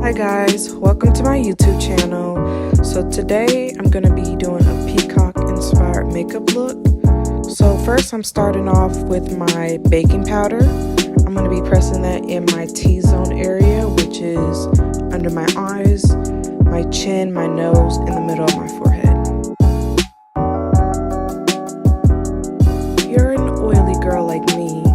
Hi guys, welcome to my YouTube channel. So today I'm going to be doing a Peacock inspired makeup look. So first I'm starting off with my baking powder. I'm going to be pressing that in my T-zone area, which is under my eyes, my chin, my nose, in the middle of my forehead. If you're an oily girl like me,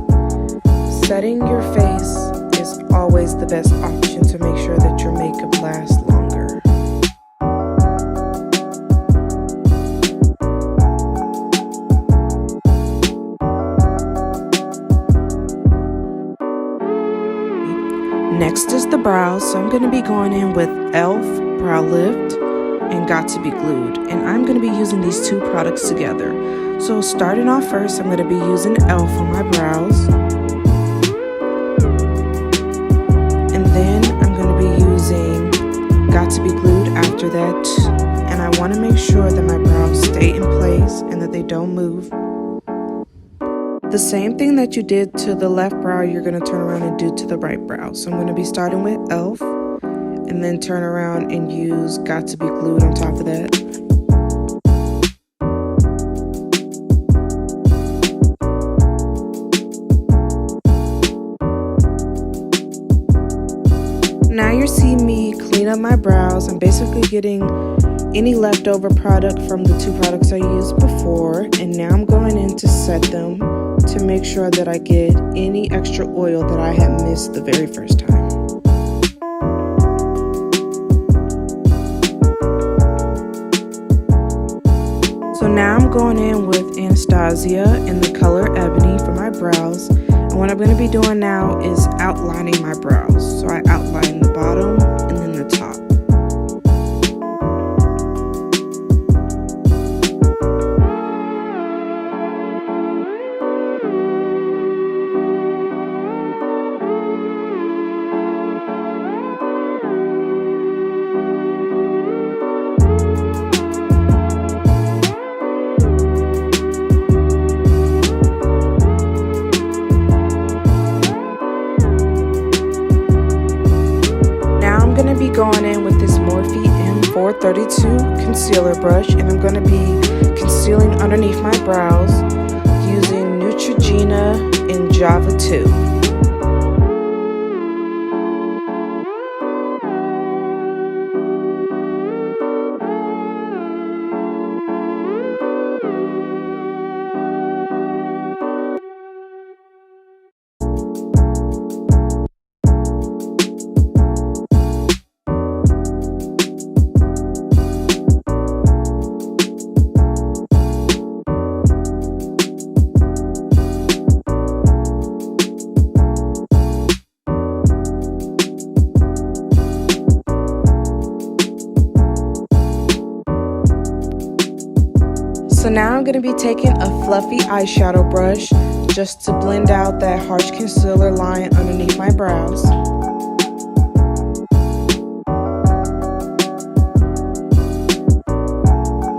setting your face is always the best option to make sure that your makeup lasts longer. Next is the brows, so I'm going to be going in with e.l.f. Brow Lift and Got To Be Glued, and I'm going to be using these two products together. So starting off first, I'm going to be using e.l.f. on my brows. Then I'm going to be using Got To Be Glued after that, and I want to make sure that my brows stay in place and that they don't move. The same thing that you did to the left brow, you're going to turn around and do to the right brow. So I'm going to be starting with e.l.f. and then turn around and use Got To Be Glued on top of that. Now you see me clean up my brows. I'm basically getting any leftover product from the two products I used before, and now I'm going in to set them to make sure that I get any extra oil that I had missed the very first time. So now I'm going in with Anastasia in the color Ebony for my brows. And what I'm going to be doing now is outlining my brows. So I outline the bottom and then the top. Going in with this Morphe M432 concealer brush, and I'm going to be concealing underneath my brows using Neutrogena in Java 2. So now I'm going to be taking a fluffy eyeshadow brush just to blend out that harsh concealer line underneath my brows.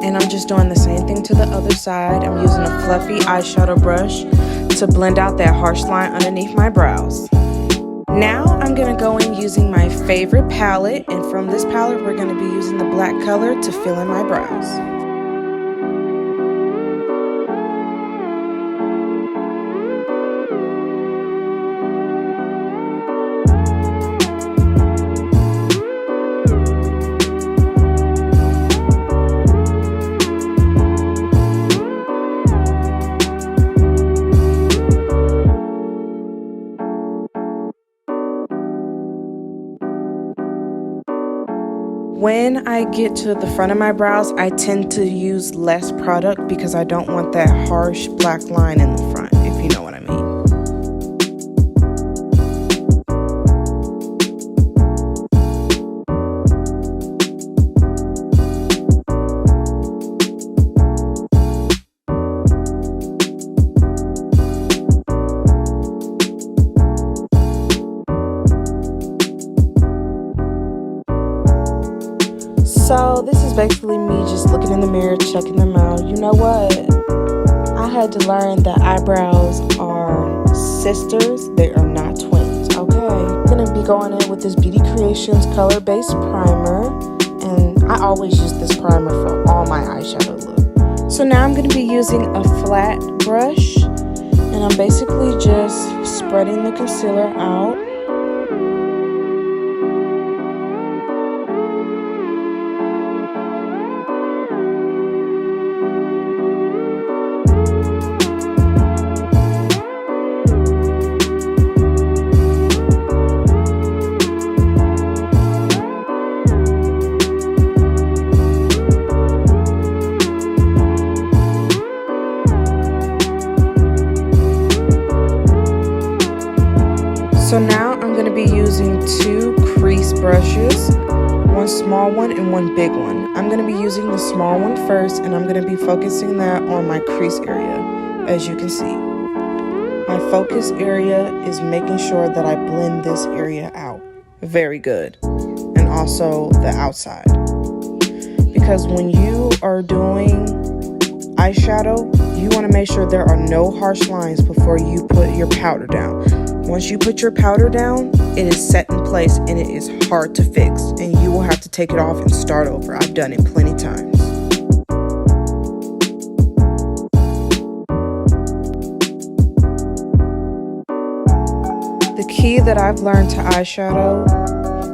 And I'm just doing the same thing to the other side. I'm using a fluffy eyeshadow brush to blend out that harsh line underneath my brows. Now I'm going to go in using my favorite palette, and from this palette we're going to be using the black color to fill in my brows. When I get to the front of my brows, I tend to use less product because I don't want that harsh black line in the front, if you know what I mean. So this is basically me just looking in the mirror, checking them out. You know what? I had to learn that eyebrows are sisters. They are not twins, okay? I'm gonna be be going in with this Beauty Creations color-based primer, and I always use this primer for all my eyeshadow look. So now I'm going to be using a flat brush, and I'm basically just spreading the concealer out. So now I'm going to be using two crease brushes, one small one and one big one. I'm going to be using the small one first, and I'm going to be focusing that on my crease area. As you can see, my focus area is making sure that I blend this area out very good, and also the outside, because when you are doing eyeshadow, you want to make sure there are no harsh lines before you put your powder down. Once you put your powder down, it is set in place and it is hard to fix, and you will have to take it off and start over. I've done it plenty times. The key that I've learned to eyeshadow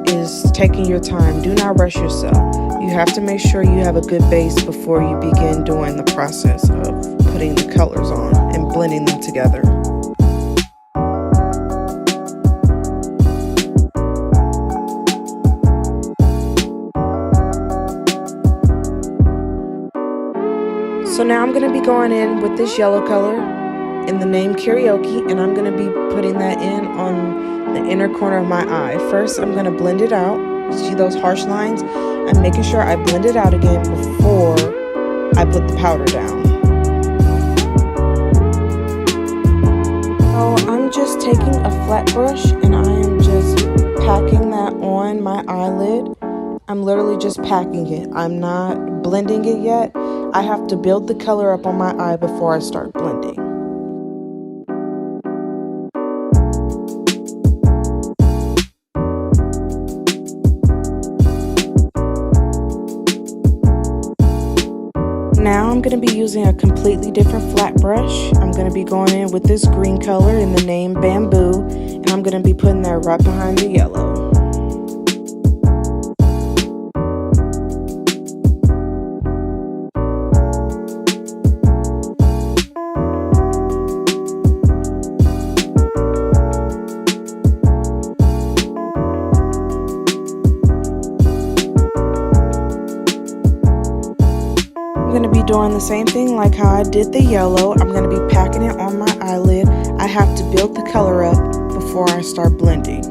is taking your time. Do not rush yourself. You have to make sure you have a good base before you begin doing the process of putting the colors on and blending them together. So now I'm going to be going in with this yellow color in the name Karaoke, and I'm going to be putting that in on the inner corner of my eye. First, I'm going to blend it out. See those harsh lines? I'm making sure I blend it out again before I put the powder down. So I'm just taking a flat brush and I am just packing that on my eyelid. I'm literally just packing it. I'm not blending it yet. I have to build the color up on my eye before I start blending. Now I'm going to be using a completely different flat brush. I'm going to be going in with this green color in the name Bamboo, and I'm going to be putting that right behind the yellow. I'm going to be doing the same thing like how I did the yellow. I'm going to be packing it on my eyelid. I have to build the color up before I start blending.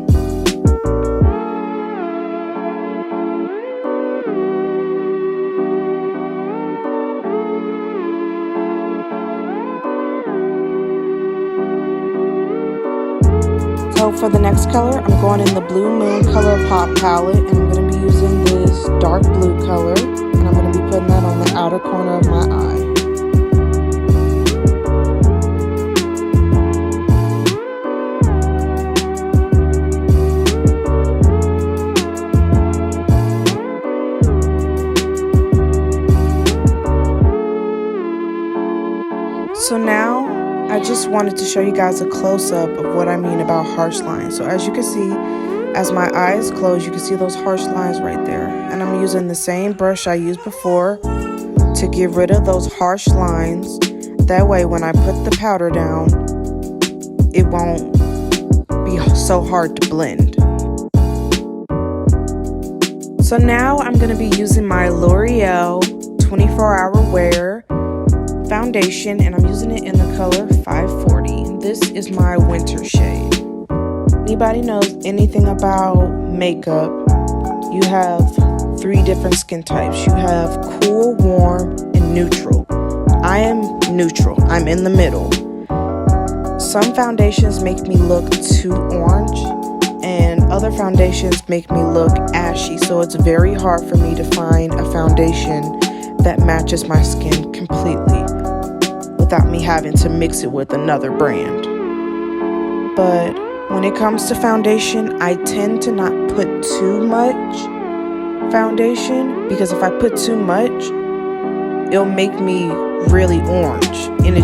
So for the next color, I'm going in the Blue Moon Colourpop palette, and I'm going to be using this dark blue color, and I'm going to be putting that on the outer corner of my eye. So now I just wanted to show you guys a close-up of what I mean about harsh lines. So as you can see, as my eyes close, you can see those harsh lines right there. And I'm using the same brush I used before to get rid of those harsh lines. That way when I put the powder down, it won't be so hard to blend. So now I'm going to be using my Loreal 24-Hour Wear foundation, and I'm using it in the color 540. This is my winter shade. Anybody knows anything about makeup, you have 3 different skin types. You have cool, warm, and neutral. I am neutral. I'm in the middle. Some foundations make me look too orange, and other foundations make me look ashy, so it's very hard for me to find a foundation that matches my skin completely without me having to mix it with another brand. But When it comes to foundation, I tend to not put too much foundation, because if I put too much, it'll make me really orange and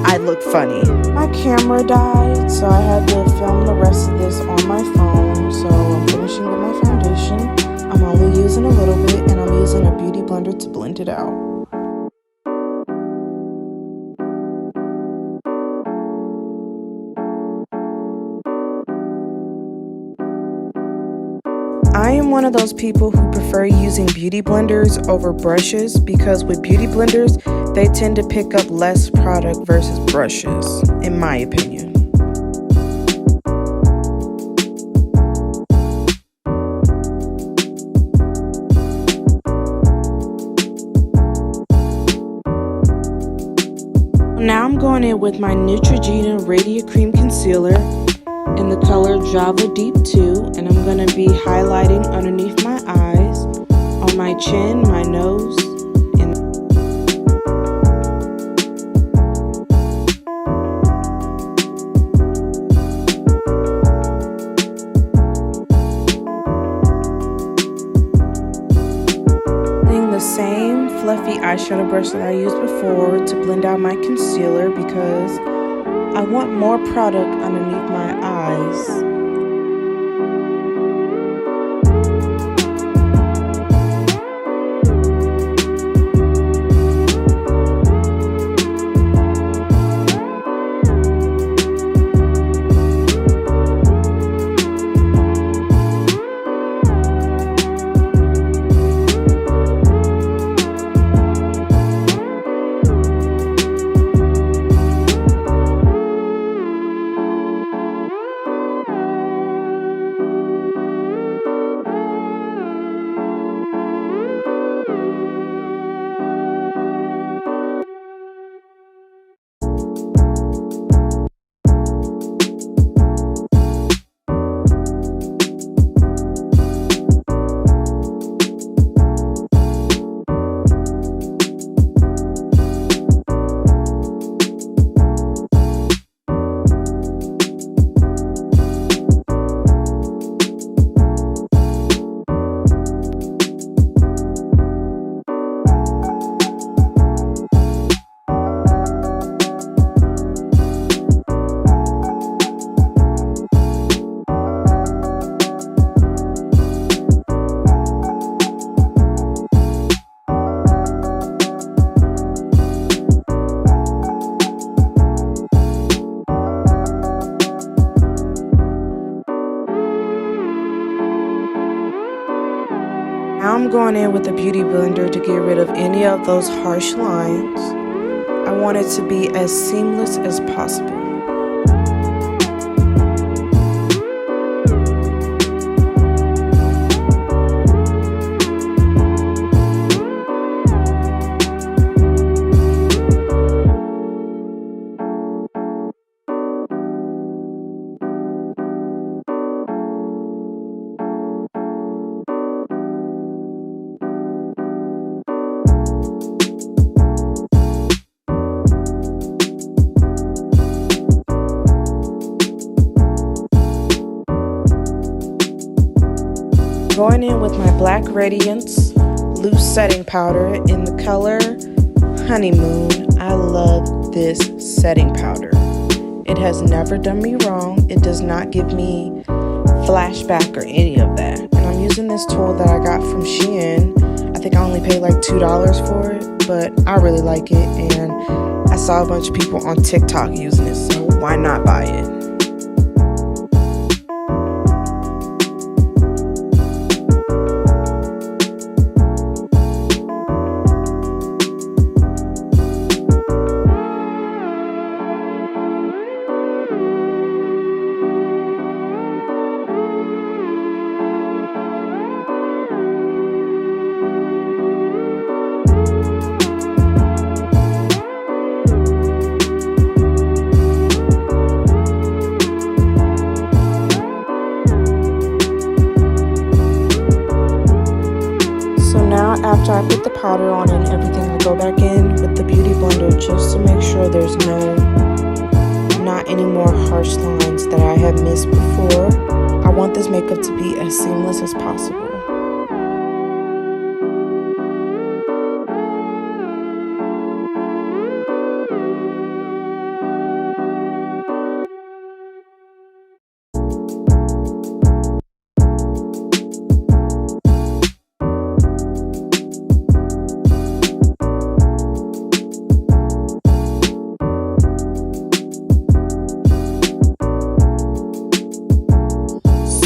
I look funny. My camera died, so I had to film the rest of this on my phone. So I'm finishing with my foundation. I'm only using a little bit, and I'm using a beauty blender to blend it out. I am one of those people who prefer using beauty blenders over brushes, because with beauty blenders, they tend to pick up less product versus brushes, in my opinion. Now I'm going in with my Neutrogena Radiant Cream Concealer in the color Java Deep 2, and I'm going to be highlighting underneath my eyes, on my chin, my nose, and using the same fluffy eyeshadow brush that I used before to blend out my concealer, because I want more product underneath my eyes. Now I'm going in with a beauty blender to get rid of any of those harsh lines. I want it to be as seamless as possible. Going in with my black radiance loose setting powder in the color Honeymoon. I love this setting powder. It has never done me wrong. It does not give me flashback or any of that. And I'm using this tool that I got from Shein. I think I only paid like $2 for it, but I really like it, and I saw a bunch of people on TikTok using it, so why not buy it? After I put the powder on and everything, I go back in with the beauty blender just to make sure there's not not any more harsh lines that I had missed before. I want this makeup to be as seamless as possible.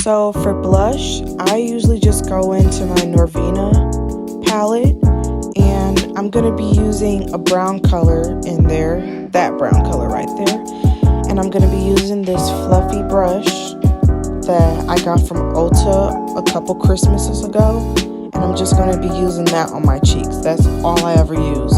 So for blush, I usually just go into my Norvina palette, and I'm going to be using a brown color in there, that brown color right there. And I'm going to be using this fluffy brush that I got from Ulta a couple Christmases ago. And I'm just going to be using that on my cheeks. That's all I ever use.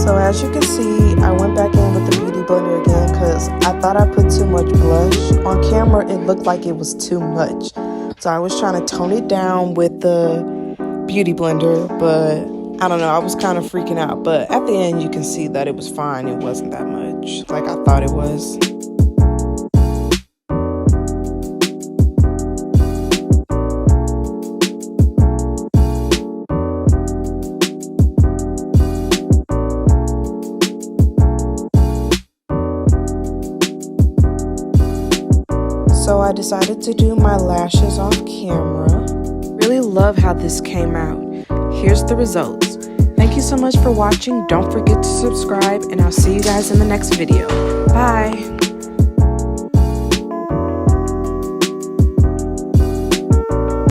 So as you can see, I went back in with the Beauty Blender again because I thought I put too much blush. On camera, it looked like it was too much. So I was trying to tone it down with the Beauty Blender, but I don't know, I was kind of freaking out. But at the end, you can see that it was fine. It wasn't that much like I thought it was. So I decided to do my lashes off camera. Really love how this came out. Here's the results. Thank you so much for watching. Don't forget to subscribe, and I'll see you guys in the next video. Bye!